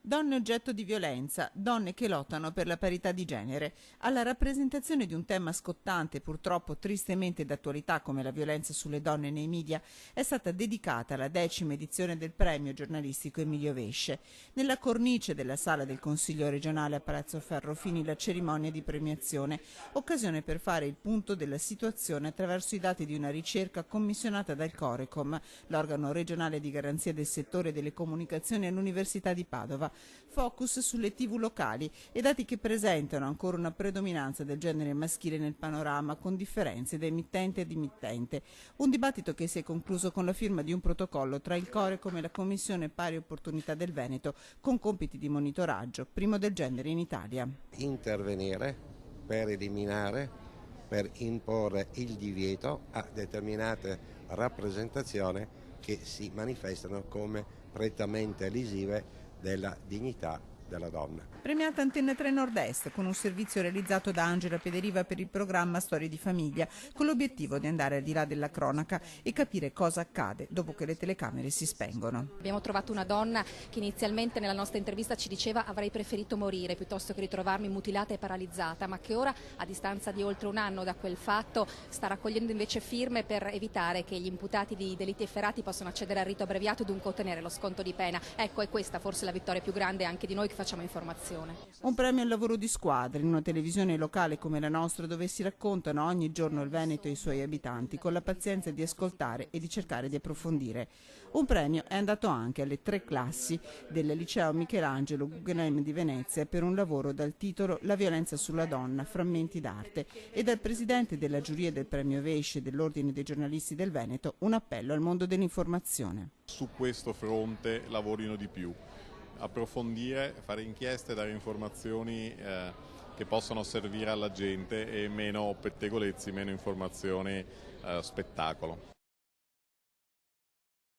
Donne oggetto di violenza, donne che lottano per la parità di genere. Alla rappresentazione di un tema scottante e purtroppo tristemente d'attualità come la violenza sulle donne nei media è stata dedicata la 10ª edizione del premio giornalistico Emilio Vesce. Nella cornice della sala del Consiglio regionale a Palazzo Ferro finì la cerimonia di premiazione, occasione per fare il punto della situazione attraverso i dati di una ricerca commissionata dal Corecom, l'organo regionale di garanzia del settore delle comunicazioni all'Università di Padova. Focus sulle TV locali e dati che presentano ancora una predominanza del genere maschile nel panorama, con differenze da emittente ad emittente. Un dibattito che si è concluso con la firma di un protocollo tra il Corecom e la Commissione Pari Opportunità del Veneto, con compiti di monitoraggio, primo del genere in Italia. Intervenire per eliminare, per imporre il divieto a determinate rappresentazioni che si manifestano come prettamente lesive della dignità della donna. Premiata Antenne 3 Nord-Est con un servizio realizzato da Angela Pederiva per il programma Storie di famiglia, con l'obiettivo di andare al di là della cronaca e capire cosa accade dopo che le telecamere si spengono. Abbiamo trovato una donna che inizialmente nella nostra intervista ci diceva avrei preferito morire piuttosto che ritrovarmi mutilata e paralizzata, ma che ora, a distanza di oltre un anno da quel fatto, sta raccogliendo invece firme per evitare che gli imputati di delitti efferati possano accedere al rito abbreviato e dunque ottenere lo sconto di pena. Ecco, è questa forse la vittoria più grande anche di noi che facciamo informazione. Un premio al lavoro di squadra in una televisione locale come la nostra, dove si raccontano ogni giorno il Veneto e i suoi abitanti con la pazienza di ascoltare e di cercare di approfondire. Un premio è andato anche alle 3 classi del liceo Michelangelo Guggenheim di Venezia per un lavoro dal titolo La violenza sulla donna, frammenti d'arte, e dal presidente della giuria del premio Vesce dell'Ordine dei giornalisti del Veneto un appello al mondo dell'informazione. Su questo fronte lavorino di più. Approfondire, fare inchieste, dare informazioni che possano servire alla gente e meno pettegolezzi, meno informazioni spettacolo.